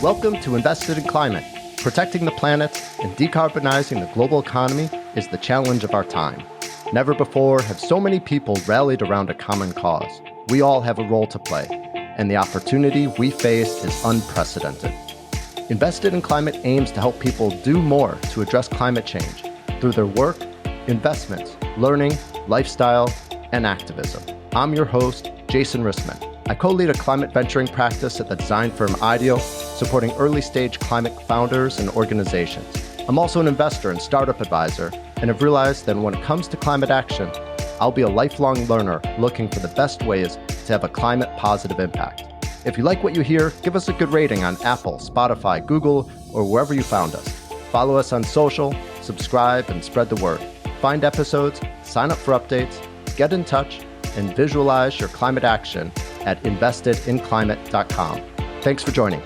Welcome to Invested in Climate. Protecting the planet and decarbonizing the global economy is the challenge of our time. Never before have so many people rallied around a common cause. We all have a role to play, and the opportunity we face is unprecedented. Invested in Climate aims to help people do more to address climate change through their work, investments, learning, lifestyle, and activism. I'm your host, Jason Rissman. I co-lead a climate venturing practice at the design firm IDEO, supporting early-stage climate founders and organizations. I'm also an investor and startup advisor, and have realized that when it comes to climate action, I'll be a lifelong learner looking for the best ways to have a climate-positive impact. If you like what you hear, give us a good rating on Apple, Spotify, Google, or wherever you found us. Follow us on social, subscribe, and spread the word. Find episodes, sign up for updates, get in touch, and visualize your climate action at investedinclimate.com. Thanks for joining.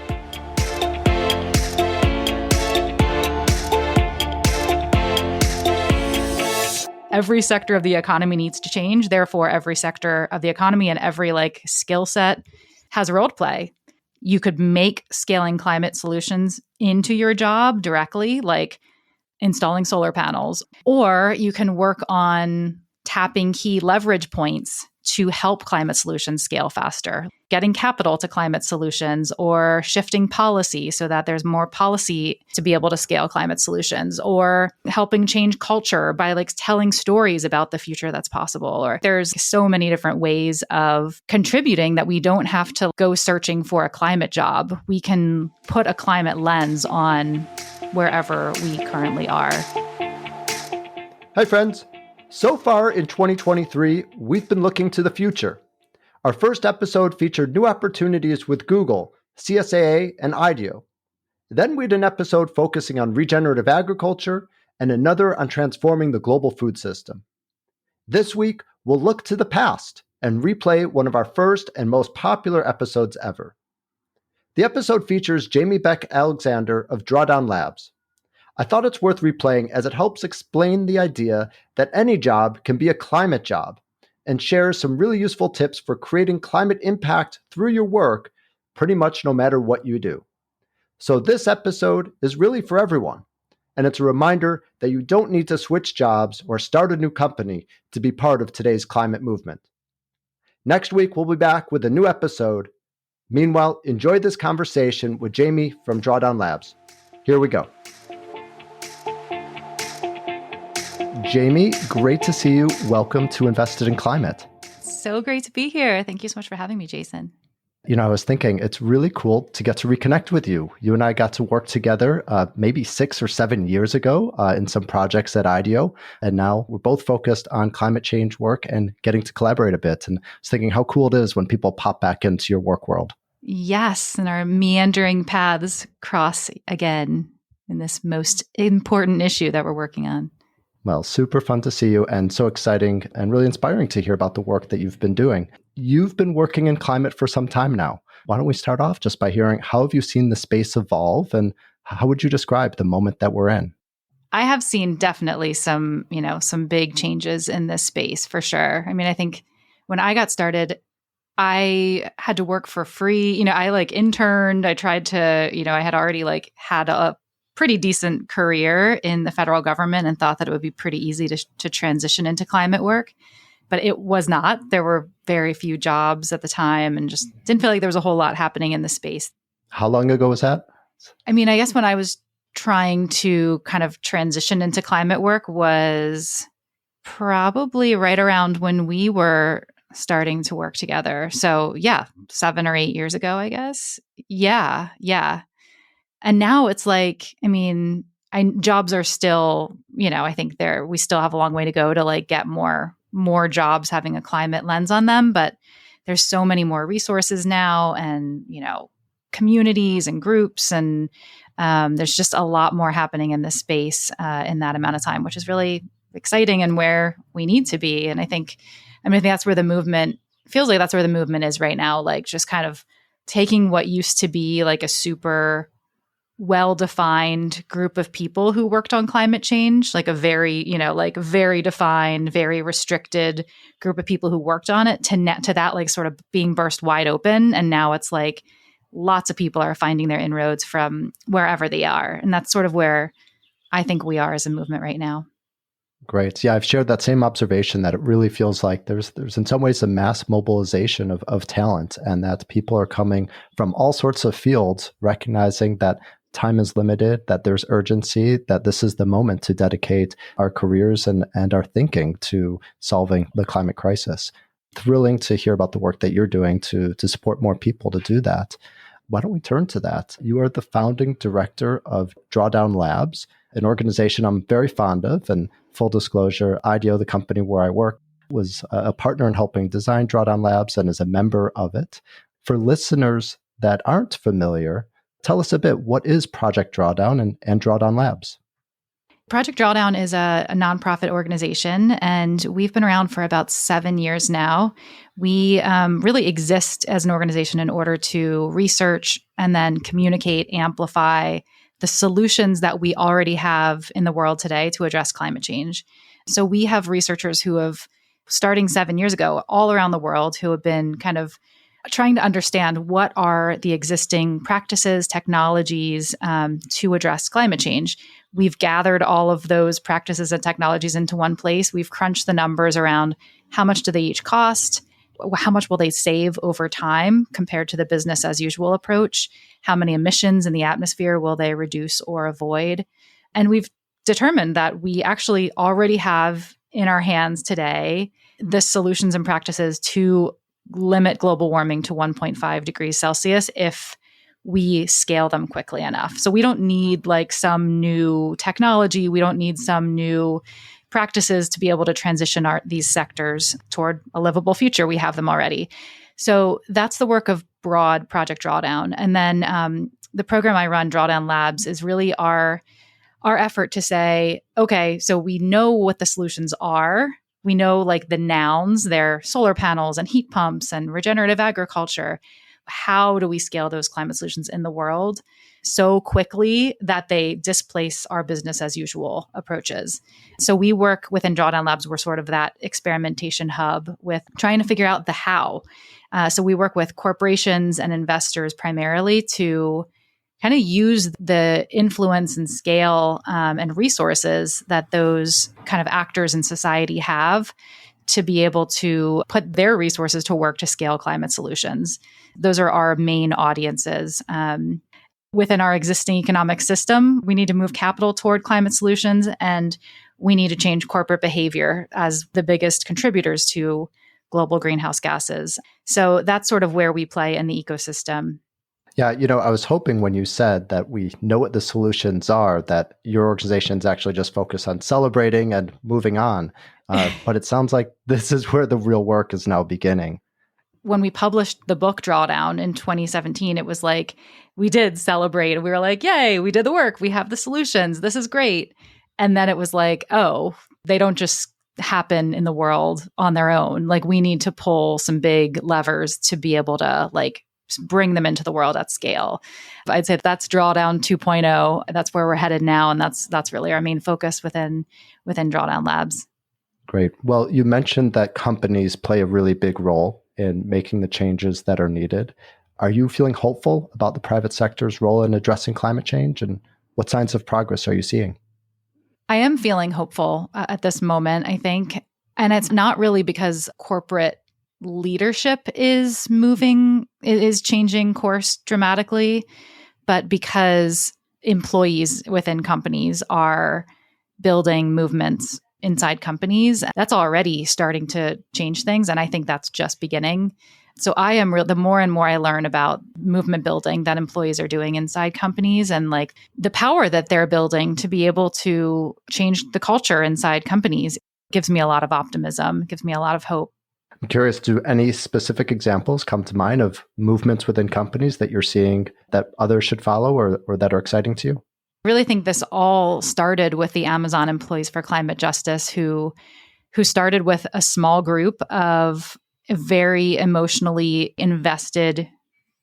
Every sector of the economy needs to change. Therefore, every sector of the economy and every skill set has a role to play. You could make scaling climate solutions into your job directly, like installing solar panels, or you can work on tapping key leverage points to help climate solutions scale faster, getting capital to climate solutions, or shifting policy so that there's more policy to be able to scale climate solutions, or helping change culture by telling stories about the future that's possible. Or there's so many different ways of contributing that we don't have to go searching for a climate job. We can put a climate lens on wherever we currently are. Hi, friends. So far in 2023, we've been looking to the future. Our first episode featured new opportunities with Google, CSAA, and IDEO. Then we had an episode focusing on regenerative agriculture and another on transforming the global food system. This week, we'll look to the past and replay one of our first and most popular episodes ever. The episode features Jamie Beck Alexander of Drawdown Labs. I thought it's worth replaying as it helps explain the idea that any job can be a climate job and shares some really useful tips for creating climate impact through your work pretty much no matter what you do. So this episode is really for everyone, and it's a reminder that you don't need to switch jobs or start a new company to be part of today's climate movement. Next week, we'll be back with a new episode. Meanwhile, enjoy this conversation with Jamie from Drawdown Labs. Here we go. Jamie, great to see you. Welcome to Invested in Climate. So great to be here. Thank you so much for having me, Jason. I was thinking it's really cool to get to reconnect with you. You and I got to work together maybe 6 or 7 years ago in some projects at IDEO. And now we're both focused on climate change work and getting to collaborate a bit. And I was thinking how cool it is when people pop back into your work world. Yes, and our meandering paths cross again in this most important issue that we're working on. Well, super fun to see you and so exciting and really inspiring to hear about the work that you've been doing. You've been working in climate for some time now. Why don't we start off just by hearing how have you seen the space evolve and how would you describe the moment that we're in? I have seen definitely some big changes in this space for sure. I mean, I think when I got started, I had to work for free. I interned. I tried to, I had already had a pretty decent career in the federal government and thought that it would be pretty easy to transition into climate work. But it was not. There were very few jobs at the time and just didn't feel like there was a whole lot happening in the space. How long ago was that? I mean, I guess when I was trying to kind of transition into climate work was probably right around when we were starting to work together. So 7 or 8 years ago, I guess. Yeah. And now it's jobs are still, I think we still have a long way to go to get more jobs having a climate lens on them. But there's so many more resources now and, communities and groups. And there's just a lot more happening in this space in that amount of time, which is really exciting and where we need to be. And I think that's where the movement feels like that's where the movement is right now. Just kind of taking what used to be a super well-defined group of people who worked on climate change, a very, very defined, very restricted group of people who worked on it to that sort of being burst wide open. And now it's lots of people are finding their inroads from wherever they are. And that's sort of where I think we are as a movement right now. Great. Yeah, I've shared that same observation that it really feels like there's in some ways a mass mobilization of talent, and that people are coming from all sorts of fields, recognizing that time is limited, that there's urgency, that this is the moment to dedicate our careers and our thinking to solving the climate crisis. Thrilling to hear about the work that you're doing to support more people to do that. Why don't we turn to that? You are the founding director of Drawdown Labs, an organization I'm very fond of. And full disclosure, IDEO, the company where I work, was a partner in helping design Drawdown Labs and is a member of it. For listeners that aren't familiar, tell us a bit, what is Project Drawdown and Drawdown Labs? Project Drawdown is a nonprofit organization, and we've been around for about 7 years now. We really exist as an organization in order to research and then communicate, amplify the solutions that we already have in the world today to address climate change. So we have researchers who have, starting 7 years ago, all around the world, who have been kind of trying to understand what are the existing practices, technologies to address climate change. We've gathered all of those practices and technologies into one place. We've crunched the numbers around how much do they each cost, how much will they save over time compared to the business as usual approach, how many emissions in the atmosphere will they reduce or avoid. And we've determined that we actually already have in our hands today the solutions and practices to limit global warming to 1.5 degrees Celsius if we scale them quickly enough. So we don't need like some new technology. We don't need some new practices to be able to transition these sectors toward a livable future. We have them already. So that's the work of broad Project Drawdown. And then the program I run, Drawdown Labs, is really our effort to say, okay, so we know what the solutions are. We know like the nouns, they're solar panels and heat pumps and regenerative agriculture. How do we scale those climate solutions in the world so quickly that they displace our business as usual approaches? So we work within Drawdown Labs. We're sort of that experimentation hub with trying to figure out the how. So we work with corporations and investors primarily to kind of use the influence and scale and resources that those kind of actors in society have to be able to put their resources to work to scale climate solutions. Those are our main audiences. Within our existing economic system, we need to move capital toward climate solutions, and we need to change corporate behavior as the biggest contributors to global greenhouse gases. So that's sort of where we play in the ecosystem. Yeah, I was hoping when you said that we know what the solutions are, that your organization's actually just focused on celebrating and moving on. But it sounds like this is where the real work is now beginning. When we published the book Drawdown in 2017, it was like, we did celebrate. We were like, yay, we did the work. We have the solutions. This is great. And then it was like, oh, they don't just happen in the world on their own. Like we need to pull some big levers to be able to like bring them into the world at scale. I'd say that's Drawdown 2.0. That's where we're headed now. And that's really our main focus within Drawdown Labs. Great. Well, you mentioned that companies play a really big role in making the changes that are needed. Are you feeling hopeful about the private sector's role in addressing climate change? And what signs of progress are you seeing? I am feeling hopeful at this moment, I think. And it's not really because corporate leadership is changing course dramatically, but because employees within companies are building movements inside companies. That's already starting to change things. And I think that's just beginning. So I am the more and more I learn about movement building that employees are doing inside companies and like the power that they're building to be able to change the culture inside companies gives me a lot of optimism, gives me a lot of hope. I'm curious, do any specific examples come to mind of movements within companies that you're seeing that others should follow or that are exciting to you? I really think this all started with the Amazon Employees for Climate Justice who started with a small group of very emotionally invested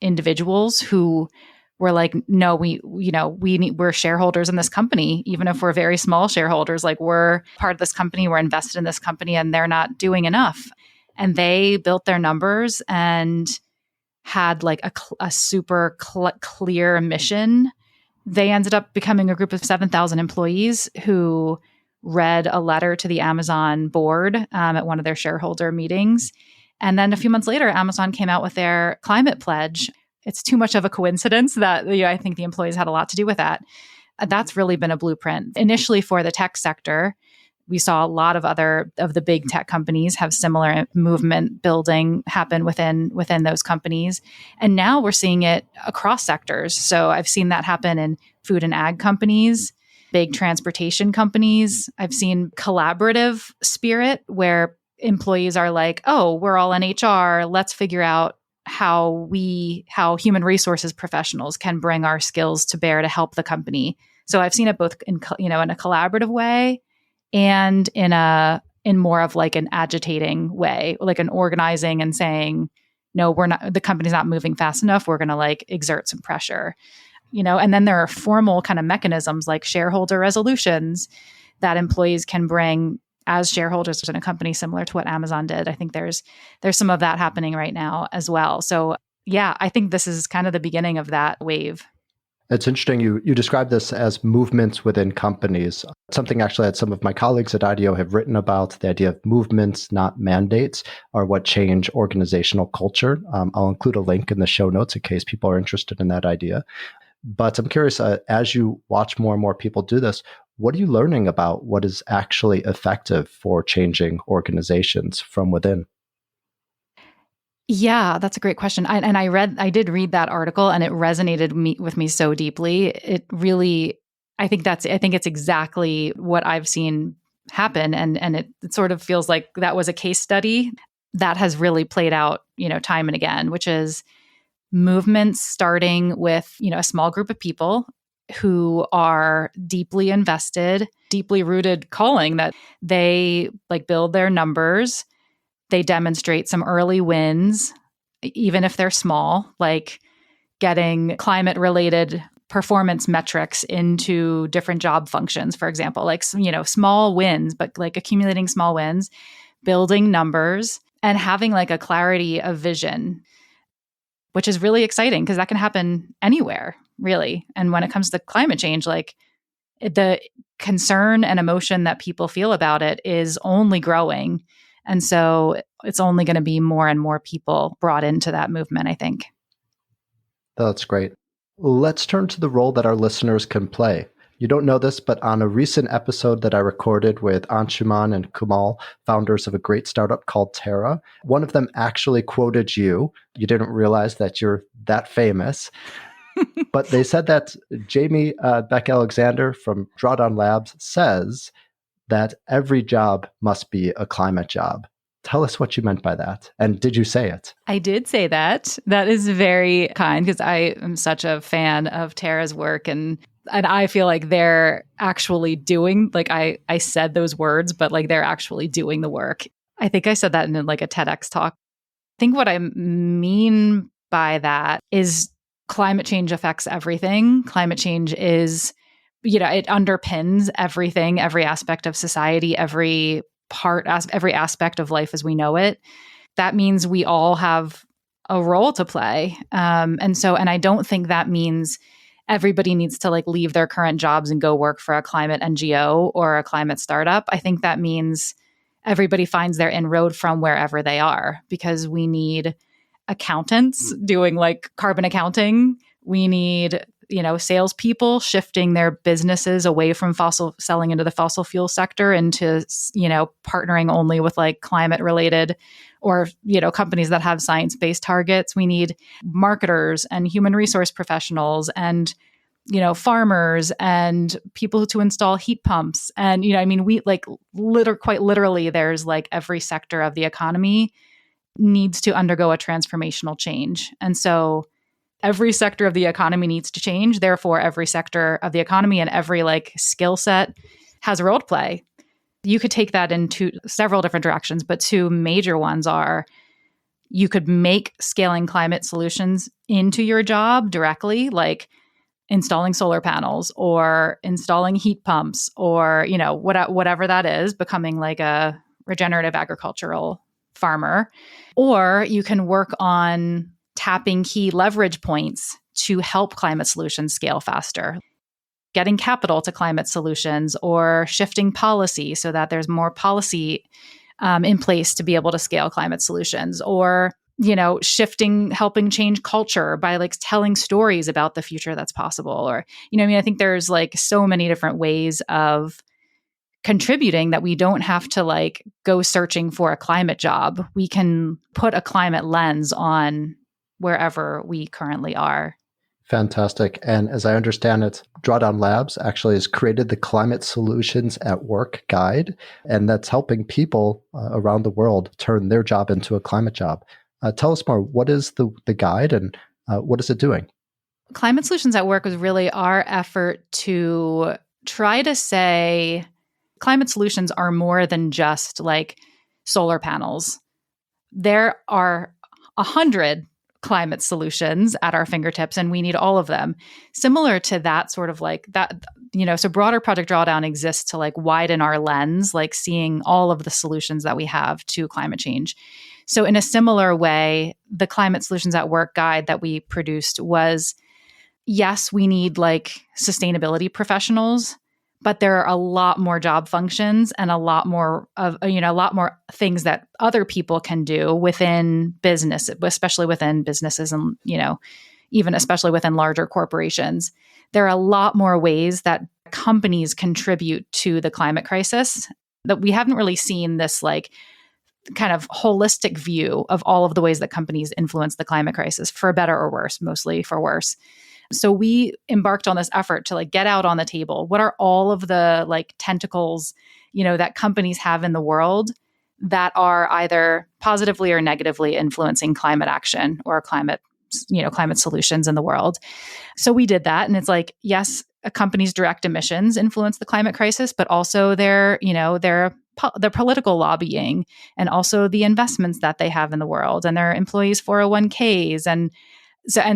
individuals who were like, no, we're shareholders in this company, even if we're very small shareholders, like we're part of this company, we're invested in this company and they're not doing enough. And they built their numbers and had like a super clear mission. They ended up becoming a group of 7,000 employees who read a letter to the Amazon board at one of their shareholder meetings. And then a few months later, Amazon came out with their climate pledge. It's too much of a coincidence that I think the employees had a lot to do with that. That's really been a blueprint. Initially for the tech sector, we saw a lot of other of the big tech companies have similar movement building happen within those companies. And now we're seeing it across sectors. So I've seen that happen in food and ag companies, big transportation companies. I've seen collaborative spirit where employees are like, oh, we're all in HR. Let's figure out how human resources professionals can bring our skills to bear to help the company. So I've seen it both in a collaborative way and in more of like an agitating way, like an organizing and saying, no, the company's not moving fast enough. We're going to like exert some pressure, and then there are formal kind of mechanisms like shareholder resolutions that employees can bring as shareholders in a company, similar to what Amazon did. I think there's some of that happening right now as well. So yeah, I think this is kind of the beginning of that wave. It's interesting. You describe this as movements within companies. Something actually that some of my colleagues at IDEO have written about, the idea of movements, not mandates, are what change organizational culture. I'll include a link in the show notes in case people are interested in that idea. But I'm curious, as you watch more and more people do this, what are you learning about what is actually effective for changing organizations from within? Yeah, that's a great question. I did read that article and it resonated with me so deeply. It really, I think it's exactly what I've seen happen. And it sort of feels like that was a case study that has really played out, time and again, which is movements starting with, a small group of people who are deeply invested, deeply rooted calling that they like build their numbers. They demonstrate some early wins, even if they're small, like getting climate-related performance metrics into different job functions, for example, like, small wins, but like accumulating small wins, building numbers, and having like a clarity of vision, which is really exciting because that can happen anywhere, really. And when it comes to climate change, like the concern and emotion that people feel about it is only growing. And so it's only going to be more and more people brought into that movement, I think. That's great. Let's turn to the role that our listeners can play. You don't know this, but on a recent episode that I recorded with Anshuman and Kumal, founders of a great startup called Terra, one of them actually quoted you. You didn't realize that you're that famous. But they said that Jamie Beck Alexander from Drawdown Labs says that every job must be a climate job. Tell us what you meant by that. And did you say it? I did say that. That is very kind because I am such a fan of Tara's work and I feel like they're actually doing, like I said those words, but like they're actually doing the work. I think I said that in like a TEDx talk. I think what I mean by that is climate change affects everything. Climate change is, it underpins everything, every aspect of society, every aspect of life as we know it. That means we all have a role to play. And I don't think that means everybody needs to like leave their current jobs and go work for a climate NGO or a climate startup. I think that means everybody finds their inroad from wherever they are, because we need accountants doing like carbon accounting. We need, salespeople shifting their businesses away from selling into the fossil fuel sector into, partnering only with like climate related or, companies that have science-based targets. We need marketers and human resource professionals and, farmers and people to install heat pumps. And, we like quite literally, there's like every sector of the economy needs to undergo a transformational change. And so every sector of the economy needs to change. Therefore, every sector of the economy and every like skill set has a role to play. You could take that into several different directions, but two major ones are you could make scaling climate solutions into your job directly, like installing solar panels or installing heat pumps or, whatever that is, becoming like a regenerative agricultural farmer. Or you can work on tapping key leverage points to help climate solutions scale faster, getting capital to climate solutions, or shifting policy so that there's more policy in place to be able to scale climate solutions, or helping change culture by like telling stories about the future that's possible. Or, I think there's like so many different ways of contributing that we don't have to like go searching for a climate job. We can put a climate lens on wherever we currently are. Fantastic. And as I understand it, Drawdown Labs actually has created the Climate Solutions at Work guide, and that's helping people around the world turn their job into a climate job. Tell us more. What is the guide, and what is it doing? Climate Solutions at Work was really our effort to try to say climate solutions are more than just like solar panels. There are 100 climate solutions at our fingertips, and we need all of them. Similar to that sort of like that, so broader Project Drawdown exists to like widen our lens, like seeing all of the solutions that we have to climate change. So in a similar way, the Climate Solutions at Work guide that we produced was, yes, we need like sustainability professionals, but there are a lot more job functions and a lot more things that other people can do within business, especially within businesses and, even especially within larger corporations. There are a lot more ways that companies contribute to the climate crisis that we haven't really seen this like kind of holistic view of all of the ways that companies influence the climate crisis, for better or worse, mostly for worse. So we embarked on this effort to like get out on the table. What are all of the like tentacles, that companies have in the world that are either positively or negatively influencing climate action or climate solutions in the world? So we did that. And it's like, yes, a company's direct emissions influence the climate crisis, but also their political lobbying, and also the investments that they have in the world, and their employees' 401ks, and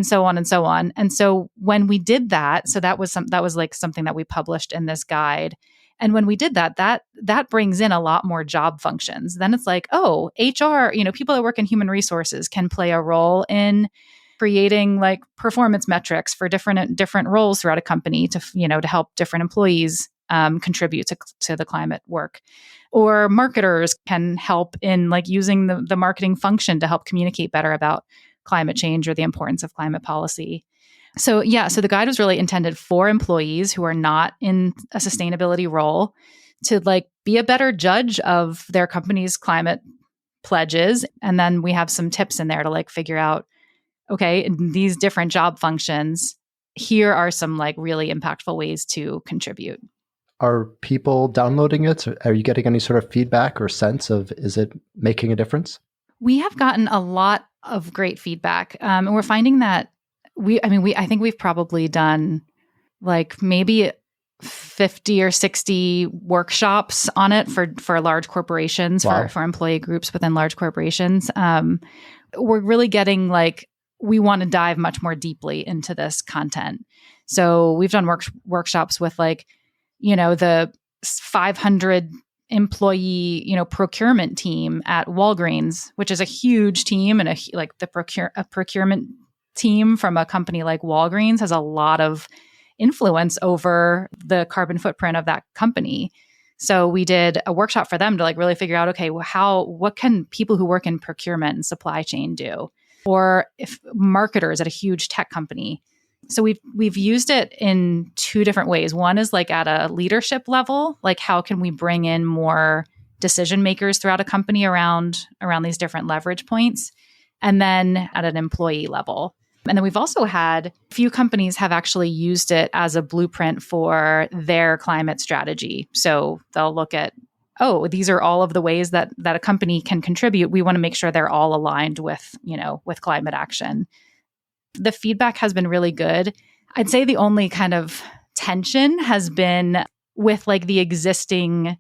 so on and so on. And so when we did that, so that was like something that we published in this guide. And when we did that brings in a lot more job functions. Then it's like, oh, HR, people that work in human resources can play a role in creating like performance metrics for different roles throughout a company to help different employees contribute to the climate work. Or marketers can help in like using the marketing function to help communicate better about climate change or the importance of climate policy. So the guide was really intended for employees who are not in a sustainability role to like be a better judge of their company's climate pledges. And then we have some tips in there to like figure out, okay, in these different job functions, here are some like really impactful ways to contribute. Are people downloading it? Are you getting any sort of feedback or sense of, is it making a difference? We have gotten a lot of great feedback. And we're finding that I think we've probably done like maybe 50 or 60 workshops on it for large corporations, Wow. for employee groups within large corporations. We're really getting like, we want to dive much more deeply into this content. So we've done workshops with like, the 500 employee, procurement team at Walgreens, which is a huge team, and a procurement team from a company like Walgreens has a lot of influence over the carbon footprint of that company. So we did a workshop for them to like really figure out, okay, what can people who work in procurement and supply chain do? Or if marketers at a huge tech company. So we've used it in two different ways. One is like at a leadership level, like how can we bring in more decision makers throughout a company around these different leverage points, and then at an employee level. And then we've also had a few companies have actually used it as a blueprint for their climate strategy. So they'll look at, oh, these are all of the ways that a company can contribute. We want to make sure they're all aligned with climate action. The feedback has been really good. I'd say the only kind of tension has been with like the existing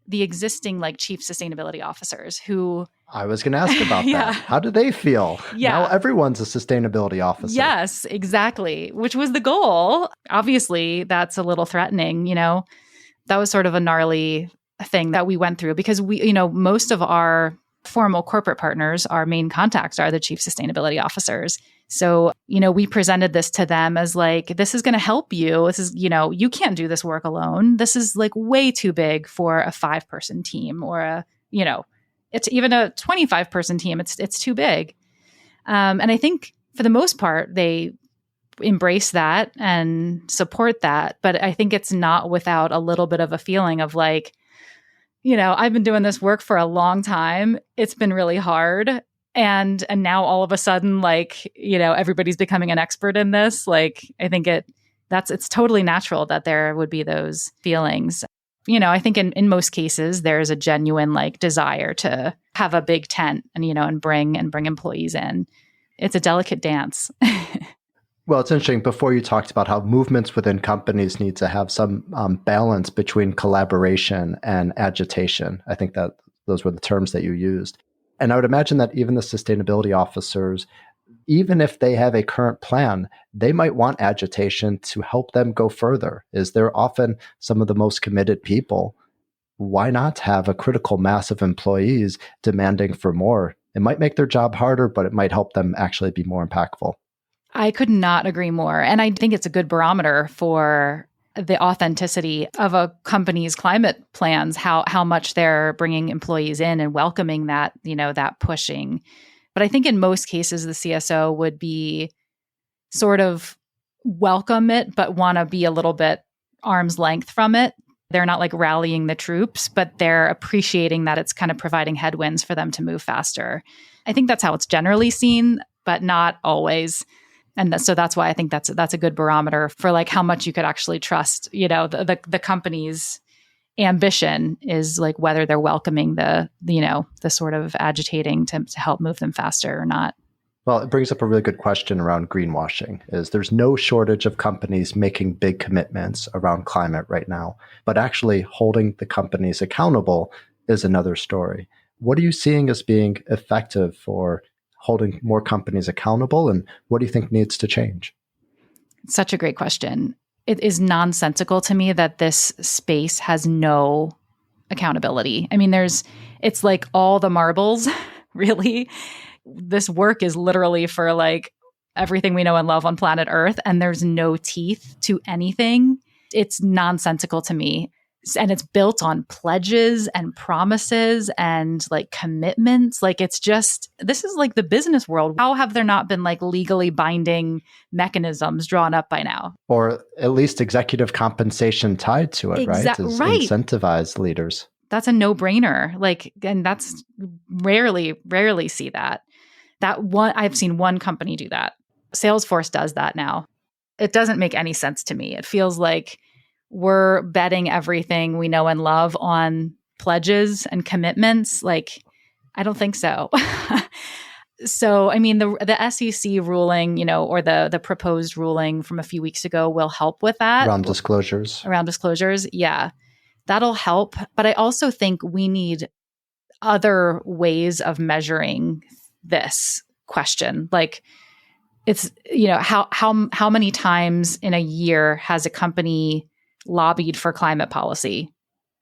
like chief sustainability officers who... I was going to ask about Yeah. that. How do they feel? Yeah. Now everyone's a sustainability officer. Yes, exactly, which was the goal. Obviously, that's a little threatening, That was sort of a gnarly thing that we went through because we, most of our formal corporate partners, our main contacts are the chief sustainability officers. So, we presented this to them as like, this is going to help you. This is, you can't do this work alone. This is like way too big for a 5-person team or it's even a 25-person team. It's too big. And I think for the most part, they embrace that and support that. But I think it's not without a little bit of a feeling of like, I've been doing this work for a long time. It's been really hard. And now all of a sudden, like, everybody's becoming an expert in this. Like, I think it's totally natural that there would be those feelings. I think in most cases, there's a genuine like desire to have a big tent and bring employees in. It's a delicate dance. Well, it's interesting. Before you talked about how movements within companies need to have some balance between collaboration and agitation. I think that those were the terms that you used. And I would imagine that even the sustainability officers, even if they have a current plan, they might want agitation to help them go further. Is they're often some of the most committed people. Why not have a critical mass of employees demanding for more? It might make their job harder, but it might help them actually be more impactful. I could not agree more. And I think it's a good barometer for the authenticity of a company's climate plans, how much they're bringing employees in and welcoming that, that pushing. But I think in most cases, the CSO would be sort of welcome it, but want to be a little bit arm's length from it. They're not like rallying the troops, but they're appreciating that it's kind of providing headwinds for them to move faster. I think that's how it's generally seen, but not always. And so that's why I think that's a good barometer for like how much you could actually trust, the company's ambition is like whether they're welcoming the sort of agitating to help move them faster or not. Well, it brings up a really good question around greenwashing. There's no shortage of companies making big commitments around climate right now, but actually holding the companies accountable is another story. What are you seeing as being effective for holding more companies accountable, and what do you think needs to change? Such a great question. It is nonsensical to me that this space has no accountability. I mean, it's like all the marbles, really. This work is literally for like everything we know and love on planet Earth, and there's no teeth to anything. It's nonsensical to me. And it's built on pledges and promises and like commitments. Like this is like the business world. How have there not been like legally binding mechanisms drawn up by now? Or at least executive compensation tied to it, right? To Right. incentivize leaders. That's a no-brainer. Like, and that's rarely see that. I've seen one company do that. Salesforce does that now. It doesn't make any sense to me. It feels like we're betting everything we know and love on pledges and commitments. Like, I don't think so. So, I mean, the SEC ruling, or the proposed ruling from a few weeks ago will help with that. Around disclosures. Yeah. That'll help. But I also think we need other ways of measuring this question. Like, it's, how many times in a year has a company lobbied for climate policy?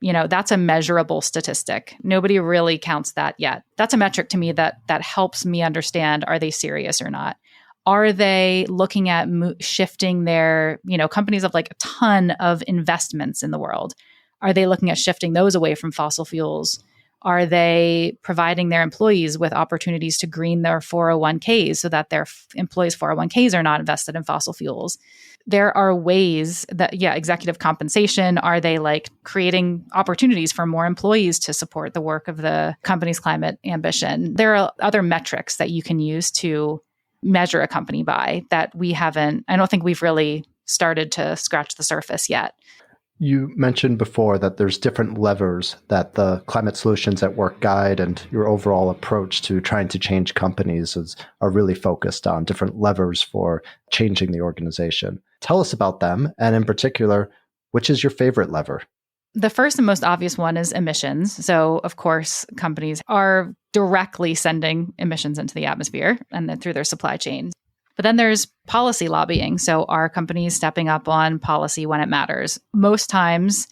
That's a measurable statistic. Nobody really counts that yet. That's a metric to me that helps me understand, are they serious or not? Are they looking at shifting their, companies have like a ton of investments in the world. Are they looking at shifting those away from fossil fuels? Are they providing their employees with opportunities to green their 401ks so that their employees' 401ks are not invested in fossil fuels? There are ways that, executive compensation, are they like creating opportunities for more employees to support the work of the company's climate ambition? There are other metrics that you can use to measure a company by that I don't think we've really started to scratch the surface yet. You mentioned before that there's different levers that the Climate Solutions at Work guide and your overall approach to trying to change companies are really focused on, different levers for changing the organization. Tell us about them, and in particular, which is your favorite lever? The first and most obvious one is emissions. So, of course, companies are directly sending emissions into the atmosphere and then through their supply chains. But then there's policy lobbying. So are companies stepping up on policy when it matters? Most times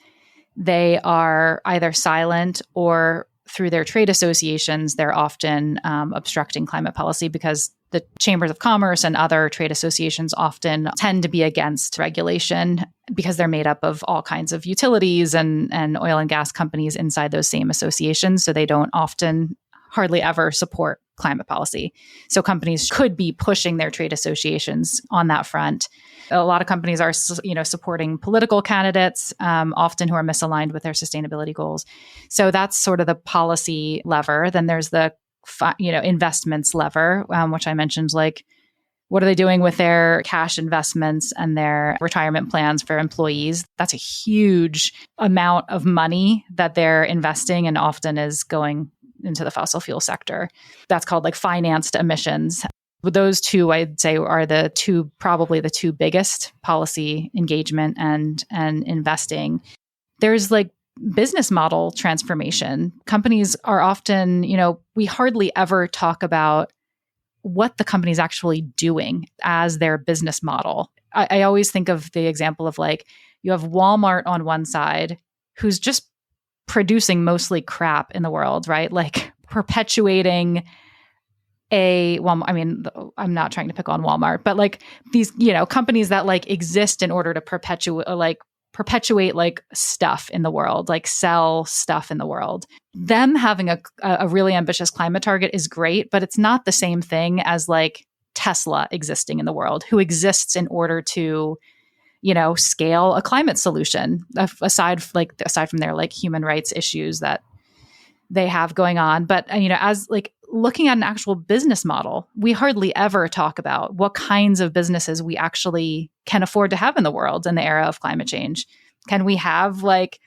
they are either silent or through their trade associations, they're often obstructing climate policy because the chambers of commerce and other trade associations often tend to be against regulation because they're made up of all kinds of utilities and oil and gas companies inside those same associations. So they don't often, hardly ever support climate policy. So companies could be pushing their trade associations on that front. A lot of companies are, supporting political candidates, often who are misaligned with their sustainability goals. So that's sort of the policy lever. Then there's the investments lever, which I mentioned, like, what are they doing with their cash investments and their retirement plans for employees? That's a huge amount of money that they're investing and often is going into the fossil fuel sector. That's called like financed emissions. Those two, I'd say, are probably the two biggest policy engagement and investing. There's like business model transformation. Companies are often, we hardly ever talk about what the company's actually doing as their business model. I always think of the example of like, you have Walmart on one side who's just producing mostly crap in the world, right? Like perpetuating I'm not trying to pick on Walmart, but like these, companies that like exist in order to perpetuate like stuff in the world, like sell stuff in the world. Them having a really ambitious climate target is great, but it's not the same thing as like Tesla existing in the world, who exists in order to, scale a climate solution, aside from their like human rights issues that they have going on. But, as like looking at an actual business model, we hardly ever talk about what kinds of businesses we actually can afford to have in the world in the era of climate change. Can we have like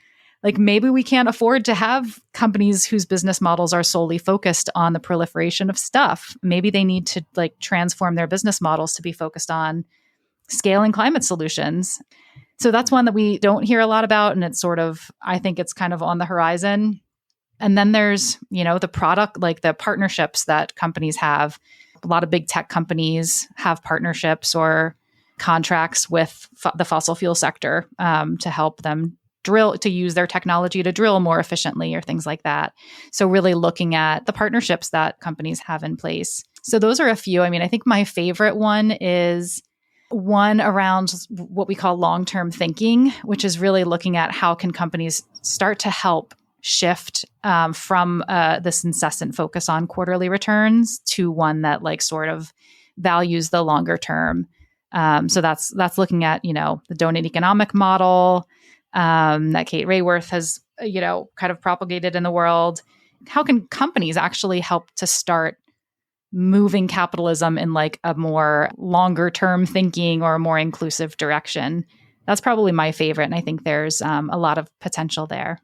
maybe we can't afford to have companies whose business models are solely focused on the proliferation of stuff. Maybe they need to like transform their business models to be focused on scaling climate solutions. So that's one that we don't hear a lot about. And it's I think it's kind of on the horizon. And then there's, the product, like the partnerships that companies have. A lot of big tech companies have partnerships or contracts with the fossil fuel sector to help them to use their technology to drill more efficiently or things like that. So really looking at the partnerships that companies have in place. So those are a few. I think my favorite one is one around what we call long-term thinking, which is really looking at how can companies start to help shift from this incessant focus on quarterly returns to one that like sort of values the longer term. So that's looking at, the donut economic model that Kate Raworth has, kind of propagated in the world. How can companies actually help to start moving capitalism in like a more longer term thinking or a more inclusive direction? That's probably my favorite. And I think there's a lot of potential there.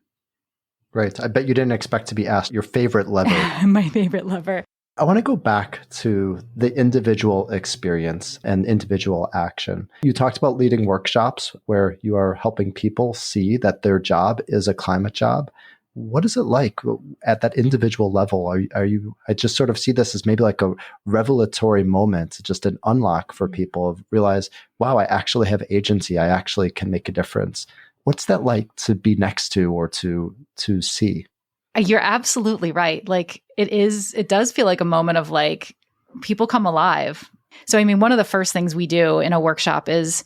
Right. I bet you didn't expect to be asked your favorite lever. My favorite lever. I want to go back to the individual experience and individual action. You talked about leading workshops where you are helping people see that their job is a climate job. What is it like at that individual level? I just sort of see this as maybe like a revelatory moment, just an unlock for people of realize, wow, I actually have agency. I actually can make a difference. What's that like to be next to or to see? You're absolutely right. Like it does feel like a moment of like people come alive. So, one of the first things we do in a workshop is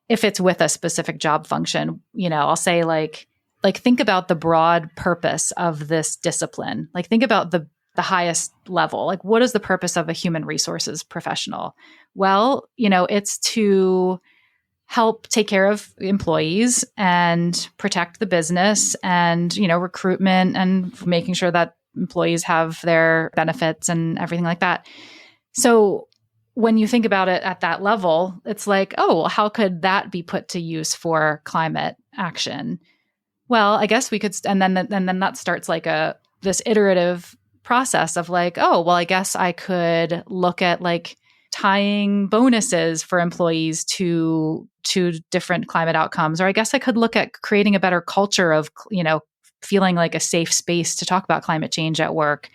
if it's with a specific job function, I'll say like think about the broad purpose of this discipline. Like think about the highest level. Like what is the purpose of a human resources professional? Well, it's to help take care of employees and protect the business and, recruitment and making sure that employees have their benefits and everything like that. So when you think about it at that level, it's like, oh, how could that be put to use for climate action? Well, I guess we could, and then that starts like this iterative process of like, oh, well, I guess I could look at like tying bonuses for employees to different climate outcomes. Or I guess I could look at creating a better culture of, feeling like a safe space to talk about climate change at work.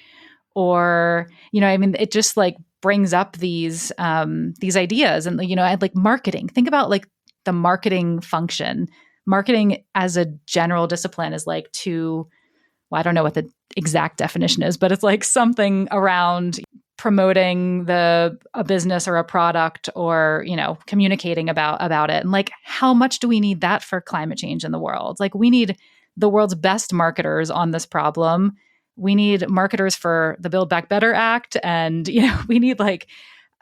Or, it just like brings up these ideas and, and like marketing. Think about like the marketing function. Marketing as a general discipline is like to well, I don't know what the exact definition is, but it's like something around promoting a business or a product, or, communicating about it. And like, how much do we need that for climate change in the world? Like, we need the world's best marketers on this problem. We need marketers for the Build Back Better Act. And, we need like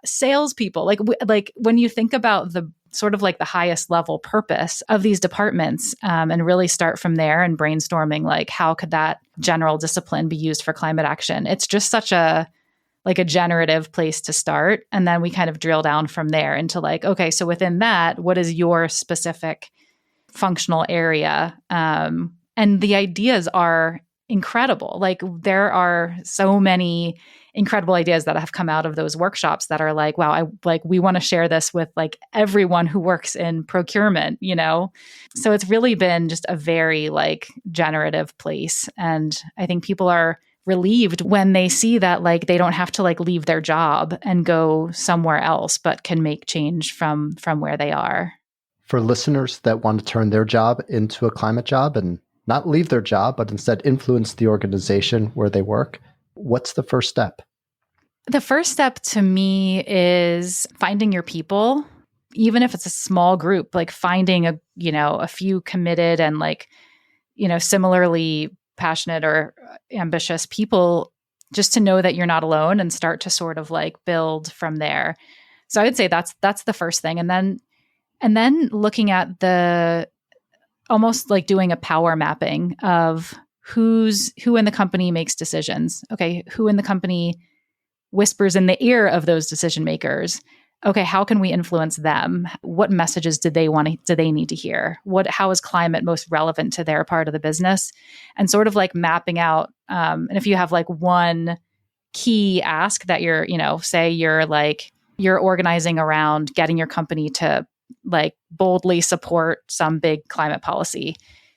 salespeople. Like when you think about the sort of like the highest level purpose of these departments, and really start from there and brainstorming, like, how could that general discipline be used for climate action? It's just such a generative place to start. And then we kind of drill down from there into like, okay, so within that, what is your specific functional area? And the ideas are incredible. Like, there are so many incredible ideas that have come out of those workshops that are like, wow, we want to share this with like everyone who works in procurement, So it's really been just a very like generative place. And I think people are relieved when they see that like they don't have to like leave their job and go somewhere else, but can make change from where they are. For listeners that want to turn their job into a climate job and not leave their job, but instead influence the organization where they work, what's the first step? The first step to me is finding your people, even if it's a small group, like finding a few committed and like, similarly passionate or ambitious people, just to know that you're not alone and start to sort of like build from there. So I would say that's the first thing. And then looking at almost like doing a power mapping of who in the company makes decisions. Okay, who in the company whispers in the ear of those decision makers? Okay, how can we influence them? What messages do they need to hear? How is climate most relevant to their part of the business? And sort of like mapping out, and if you have like one key ask that you're, say you're organizing around getting your company to like boldly support some big climate policy.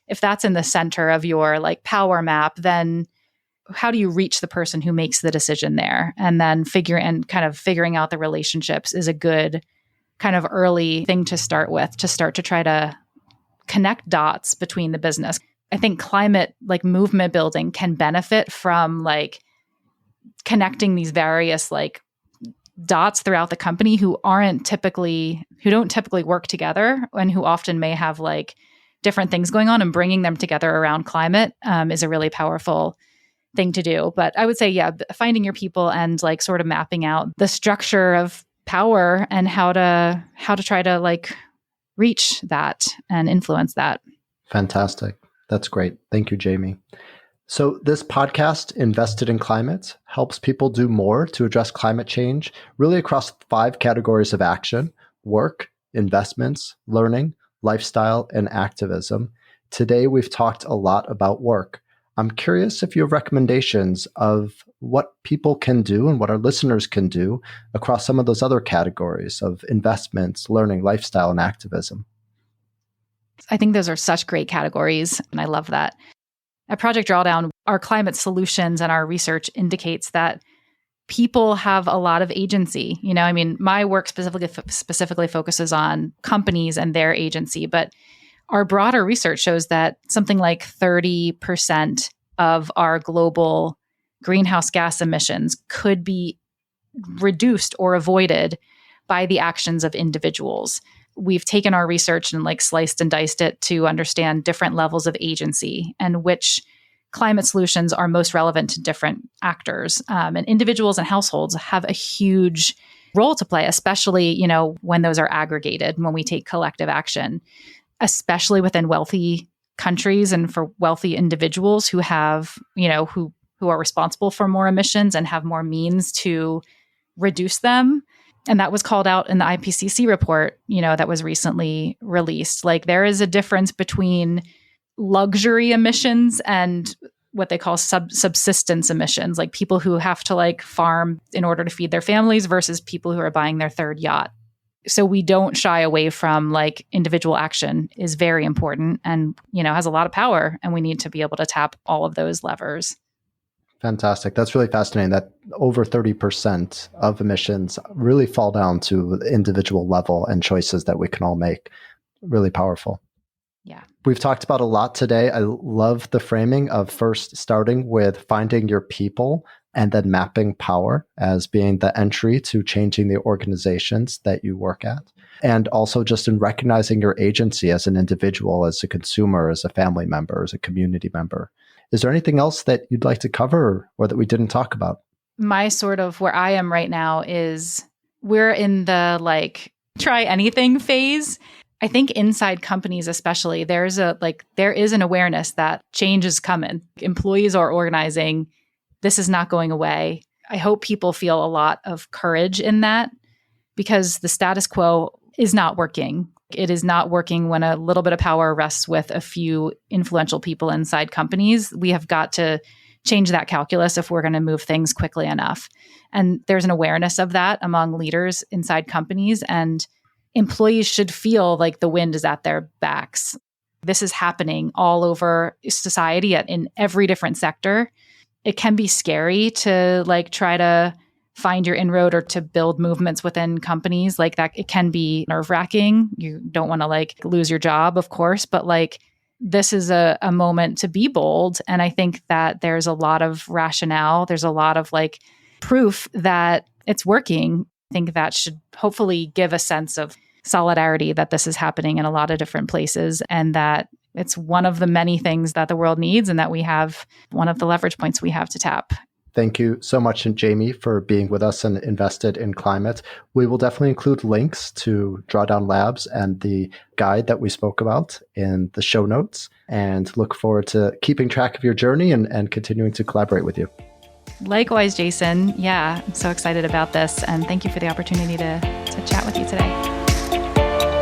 If that's in the center of your like power map, then how do you reach the person who makes the decision there? And then figuring out the relationships is a good kind of early thing to start with, to start to try to connect dots between the business. I think climate like movement building can benefit from like connecting these various like dots throughout the company who don't typically work together, and who often may have like different things going on, and bringing them together around climate is a really powerful thing to do. But I would say, finding your people and like sort of mapping out the structure of power and how to try to like reach that and influence that. Fantastic. That's great. Thank you, Jamie. So this podcast, Invested in Climate, helps people do more to address climate change, really across 5 categories of action: work, investments, learning, lifestyle, and activism. Today, we've talked a lot about work. I'm curious if you have recommendations of what people can do and what our listeners can do across some of those other categories of investments, learning, lifestyle, and activism. I think those are such great categories, and I love that. At Project Drawdown, our climate solutions and our research indicates that people have a lot of agency. My work specifically focuses on companies and their agency, but our broader research shows that something like 30% of our global greenhouse gas emissions could be reduced or avoided by the actions of individuals. We've taken our research and like sliced and diced it to understand different levels of agency and which climate solutions are most relevant to different actors. And individuals and households have a huge role to play, especially, when those are aggregated, when we take collective action, especially within wealthy countries and for wealthy individuals who have, who are responsible for more emissions and have more means to reduce them. And that was called out in the IPCC report, that was recently released. Like, there is a difference between luxury emissions and what they call subsistence emissions, like people who have to like farm in order to feed their families versus people who are buying their third yacht. So we don't shy away from like individual action is very important and, has a lot of power, and we need to be able to tap all of those levers. Fantastic. That's really fascinating that over 30% of emissions really fall down to the individual level and choices that we can all make. Really powerful. Yeah. We've talked about a lot today. I love the framing of first starting with finding your people and then mapping power as being the entry to changing the organizations that you work at. And also just in recognizing your agency as an individual, as a consumer, as a family member, as a community member. Is there anything else that you'd like to cover or that we didn't talk about? My sort of where I am right now is we're in the like try anything phase. I think inside companies especially, there is an awareness that change is coming. Employees are organizing. This is not going away. I hope people feel a lot of courage in that because the status quo is not working. It is not working when a little bit of power rests with a few influential people inside companies. We have got to change that calculus if we're going to move things quickly enough. And there's an awareness of that among leaders inside companies, and employees should feel like the wind is at their backs. This is happening all over society in every different sector. It can be scary to like try to find your inroad or to build movements within companies like that. It can be nerve-wracking. You don't want to like lose your job, of course, but like this is a moment to be bold. And I think that there's a lot of rationale. There's a lot of like proof that it's working. I think that should hopefully give a sense of solidarity that this is happening in a lot of different places and that it's one of the many things that the world needs and that we have one of the leverage points we have to tap. Thank you so much, Jamie, for being with us and invested in climate. We will definitely include links to Drawdown Labs and the guide that we spoke about in the show notes and look forward to keeping track of your journey and continuing to collaborate with you. Likewise, Jason. Yeah, I'm so excited about this and thank you for the opportunity to chat with you today.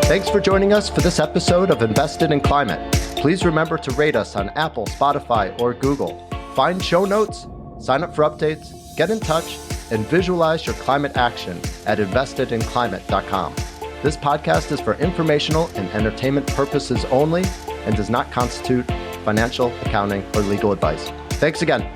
Thanks for joining us for this episode of Invested in Climate. Please remember to rate us on Apple, Spotify, or Google. Find show notes, sign up for updates, get in touch, and visualize your climate action at investedinclimate.com. This podcast is for informational and entertainment purposes only and does not constitute financial, accounting, or legal advice. Thanks again.